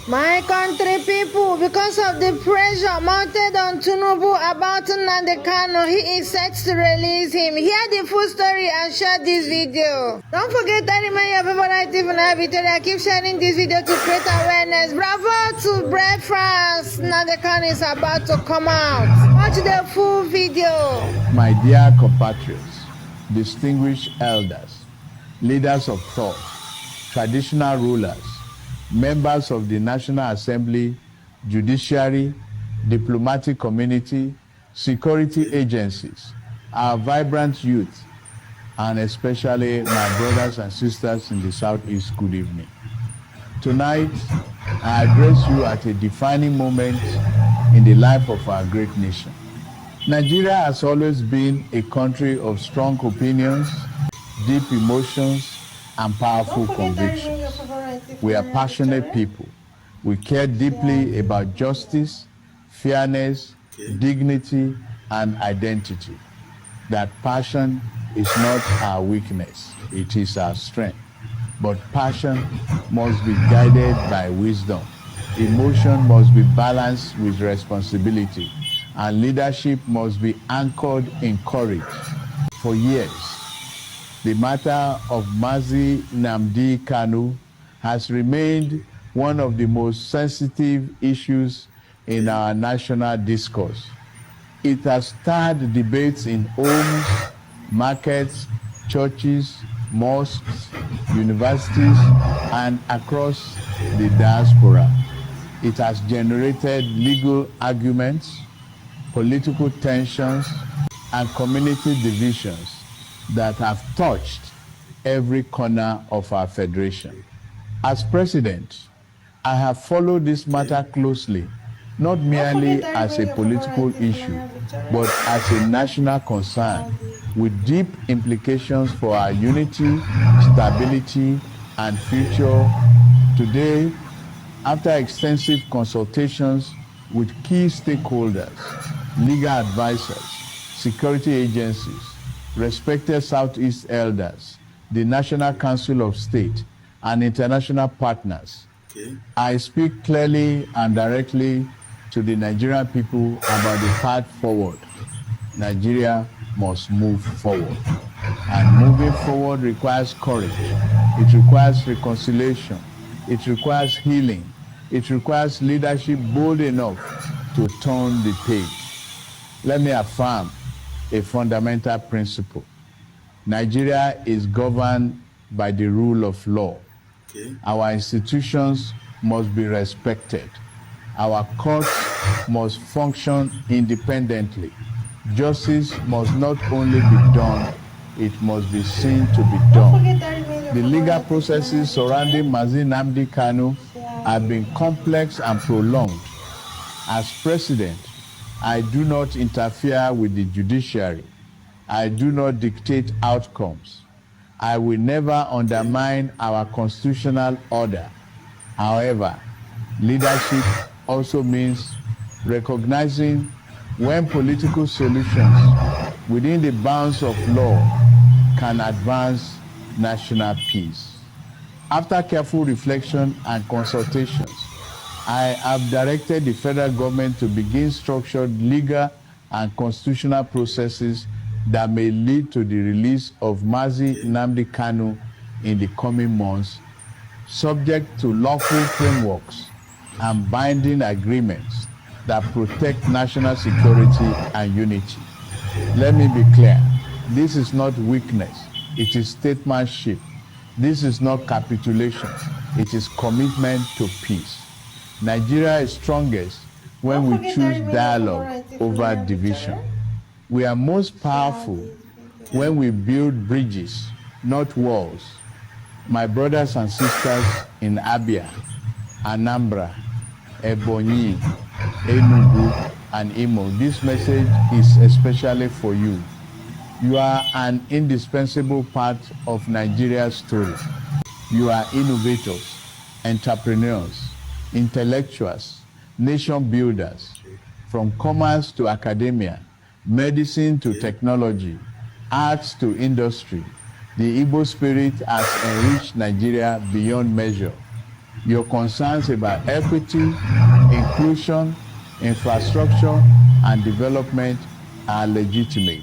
My country people, because of the pressure mounted on Tinubu about Nnamdi Kanu, he is set to release him. Hear the full story and share this video. Don't forget to remain your favorite TV Victoria. Keep sharing this video to create awareness. Bravo to Brave France. Nnamdi Kanu is about to come out. Watch the full video. My dear compatriots, distinguished elders, leaders of thought, traditional rulers, members of the National Assembly, judiciary, diplomatic community, security agencies, our vibrant youth, and especially my brothers and sisters in the Southeast, good evening. Tonight, I address you at a defining moment in the life of our great nation. Nigeria has always been a country of strong opinions, deep emotions, and powerful convictions. We are passionate people. We care deeply about justice, fairness, dignity, and identity. That passion is not our weakness, it is our strength. But passion must be guided by wisdom. Emotion must be balanced with responsibility, and leadership must be anchored in courage. For years, the matter of Mazi Nnamdi Kanu has remained one of the most sensitive issues in our national discourse. It has stirred debates in homes, markets, churches, mosques, universities, and across the diaspora. It has generated legal arguments, political tensions, and community divisions that have touched every corner of our federation. As president, I have followed this matter closely, not merely as a political issue, but as a national concern with deep implications for our unity, stability, and future. Today, after extensive consultations with key stakeholders, legal advisors, security agencies, respected Southeast elders, the National Council of State, and international partners, I speak clearly and directly to the Nigerian people about the path forward. Nigeria must move forward. And moving forward requires courage. It requires reconciliation. It requires healing. It requires leadership bold enough to turn the page. Let me affirm a fundamental principle. Nigeria is governed by the rule of law. Our institutions must be respected. Our courts must function independently. Justice must not only be done, it must be seen to be done. The legal processes surrounding Mazi Nnamdi Kanu have been complex and prolonged. As president, I do not interfere with the judiciary. I do not dictate outcomes. I will never undermine our constitutional order. However, leadership also means recognizing when political solutions within the bounds of law can advance national peace. After careful reflection and consultations, I have directed the federal government to begin structured legal and constitutional processes that may lead to the release of Mazi Nnamdi Kanu in the coming months, subject to lawful frameworks and binding agreements that protect national security and unity. Let me be clear, this is not weakness, it is statesmanship. This is not capitulation, it is commitment to peace. Nigeria is strongest when we choose dialogue over division. We are most powerful when we build bridges, not walls. My brothers and sisters in Abia, Anambra, Ebonyi, Enugu, and Imo, this message is especially for you. You are an indispensable part of Nigeria's story. You are innovators, entrepreneurs, intellectuals, nation builders, from commerce to academia, medicine to technology, arts to industry. The Igbo spirit has enriched Nigeria beyond measure. Your concerns about equity, inclusion, infrastructure, and development are legitimate.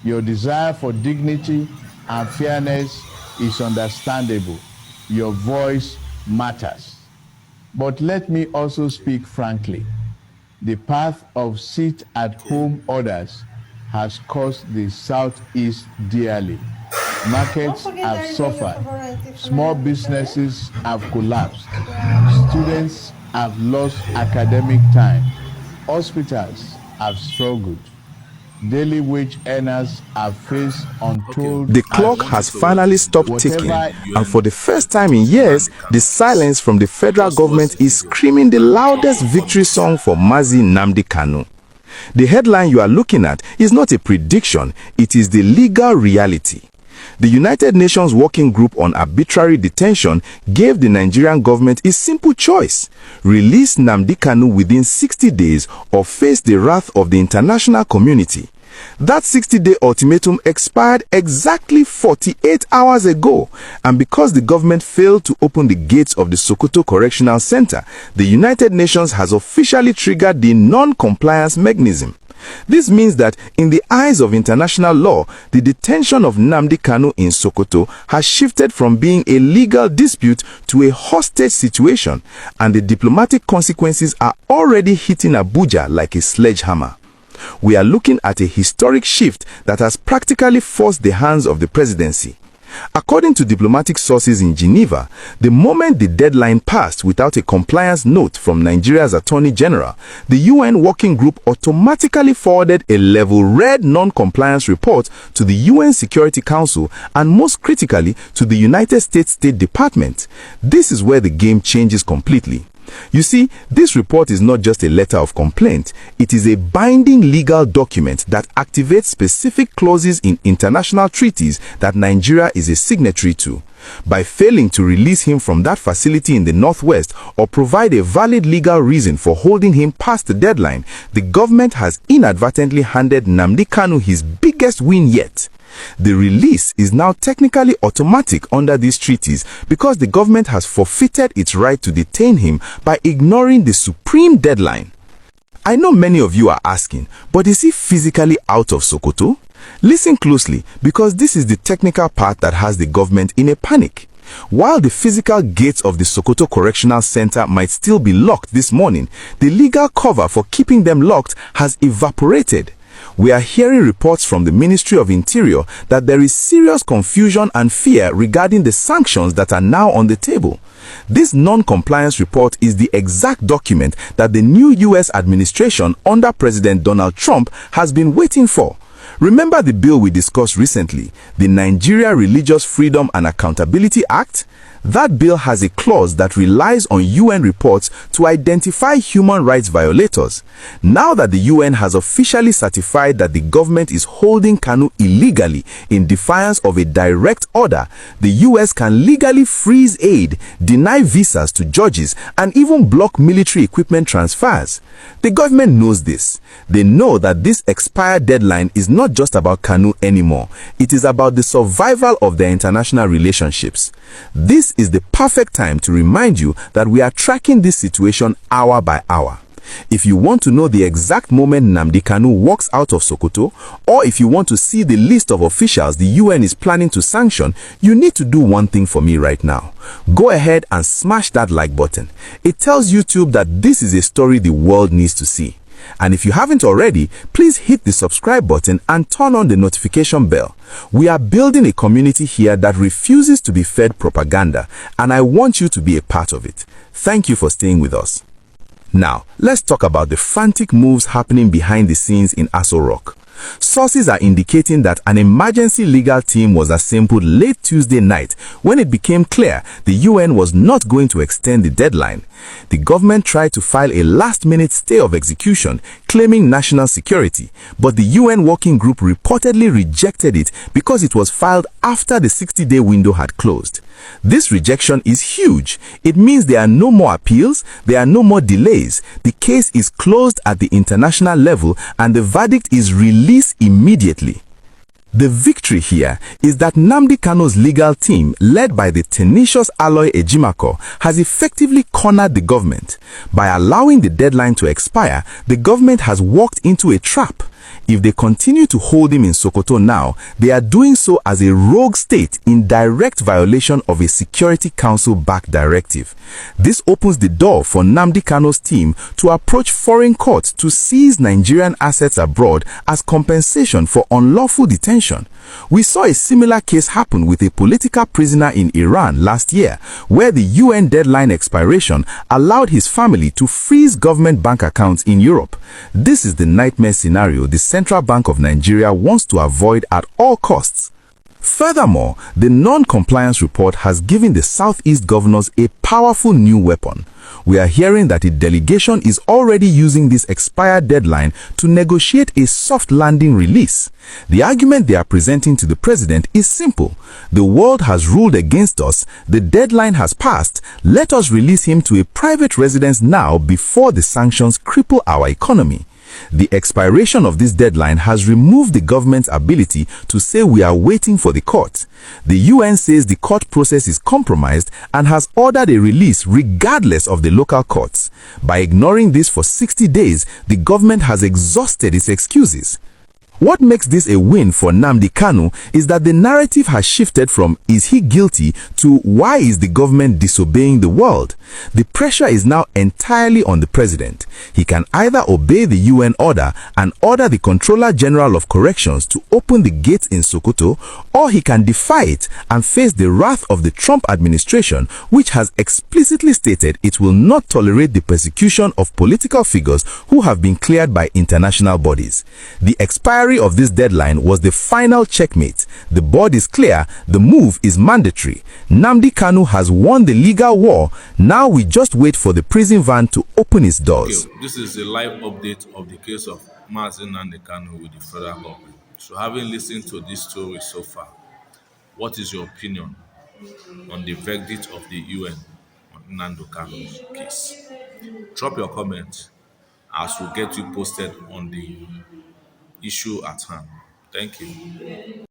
Your desire for dignity and fairness is understandable. Your voice matters. But let me also speak frankly. The path of sit-at-home orders has cost the Southeast dearly. Markets have suffered. Small businesses have collapsed. Students have lost academic time. Hospitals have struggled. Daily wage earners have faced untold... The clock has finally stopped ticking, and for the first time in years, the silence from the federal government is screaming the loudest victory song for Mazi Nnamdi Kanu. The headline you are looking at is not a prediction, it is the legal reality. The United Nations Working Group on Arbitrary Detention gave the Nigerian government a simple choice: release Nnamdi Kanu within 60 days or face the wrath of the international community. That 60-day ultimatum expired exactly 48 hours ago, and because the government failed to open the gates of the Sokoto Correctional Center, the United Nations has officially triggered the non-compliance mechanism. This means that in the eyes of international law, the detention of Nnamdi Kanu in Sokoto has shifted from being a legal dispute to a hostage situation, and the diplomatic consequences are already hitting Abuja like a sledgehammer. We are looking at a historic shift that has practically forced the hands of the presidency. According to diplomatic sources in Geneva, the moment the deadline passed without a compliance note from Nigeria's Attorney General, the UN Working Group automatically forwarded a level red non-compliance report to the UN Security Council and, most critically, to the United States State Department. This is where the game changes completely. You see, this report is not just a letter of complaint, it is a binding legal document that activates specific clauses in international treaties that Nigeria is a signatory to. By failing to release him from that facility in the northwest or provide a valid legal reason for holding him past the deadline, the government has inadvertently handed Nnamdi Kanu his biggest win yet. The release is now technically automatic under these treaties because the government has forfeited its right to detain him by ignoring the supreme deadline. I know many of you are asking, but is he physically out of Sokoto? Listen closely, because this is the technical part that has the government in a panic. While the physical gates of the Sokoto Correctional Center might still be locked this morning, the legal cover for keeping them locked has evaporated. We are hearing reports from the Ministry of Interior that there is serious confusion and fear regarding the sanctions that are now on the table. This non-compliance report is the exact document that the new U.S. administration under President Donald Trump has been waiting for. Remember the bill we discussed recently, the Nigeria Religious Freedom and Accountability Act? That bill has a clause that relies on UN reports to identify human rights violators. Now that the UN has officially certified that the government is holding Kanu illegally in defiance of a direct order, the US can legally freeze aid, deny visas to judges, and even block military equipment transfers. The government knows this. They know that this expired deadline is not just about Kanu anymore. It is about the survival of their international relationships. This is the perfect time to remind you that we are tracking this situation hour by hour. If you want to know the exact moment Nnamdi Kanu walks out of Sokoto, or if you want to see the list of officials the UN is planning to sanction, you need to do one thing for me right now. Go ahead and smash that like button. It tells YouTube that this is a story the world needs to see. And if you haven't already, please hit the subscribe button and turn on the notification bell. We are building a community here that refuses to be fed propaganda, and I want you to be a part of it. Thank you for staying with us. Now, let's talk about the frantic moves happening behind the scenes in Aso Rock. Sources are indicating that an emergency legal team was assembled late Tuesday night when it became clear the UN was not going to extend the deadline. The government tried to file a last-minute stay of execution claiming national security, but the UN Working Group reportedly rejected it because it was filed after the 60-day window had closed. This rejection is huge. It means there are no more appeals, there are no more delays. The case is closed at the international level and the verdict is released immediately. The victory here is that Nnamdi Kanu's legal team, led by the tenacious Aloy Ejimakor, has effectively cornered the government. By allowing the deadline to expire, the government has walked into a trap. If they continue to hold him in Sokoto now, they are doing so as a rogue state in direct violation of a Security Council-backed directive. This opens the door for Nnamdi Kanu's team to approach foreign courts to seize Nigerian assets abroad as compensation for unlawful detention. We saw a similar case happen with a political prisoner in Iran last year, where the UN deadline expiration allowed his family to freeze government bank accounts in Europe. This is the nightmare scenario the Central Bank of Nigeria wants to avoid at all costs. Furthermore, the non-compliance report has given the Southeast governors a powerful new weapon. We are hearing that a delegation is already using this expired deadline to negotiate a soft landing release. The argument they are presenting to the president is simple. The world has ruled against us, the deadline has passed, let us release him to a private residence now before the sanctions cripple our economy. The expiration of this deadline has removed the government's ability to say we are waiting for the court. The UN says the court process is compromised and has ordered a release regardless of the local courts. By ignoring this for 60 days, the government has exhausted its excuses. What makes this a win for Nnamdi Kanu is that the narrative has shifted from "is he guilty" to "why is the government disobeying the world?" The pressure is now entirely on the president. He can either obey the UN order and order the Controller General of Corrections to open the gates in Sokoto, or he can defy it and face the wrath of the Trump administration, which has explicitly stated it will not tolerate the persecution of political figures who have been cleared by international bodies. The expiry of this deadline was the final checkmate. The board is clear, the move is mandatory. Nnamdi Kanu has won the legal war. Now we just wait for the prison van to open its doors. Okay, this is a live update of the case of Mazi Nnamdi Kanu with the federal government. So having listened to this story so far, what is your opinion on the verdict of the UN on Nnamdi Kanu's case? Drop your comments as we'll get you posted on the issue at hand. Thank you.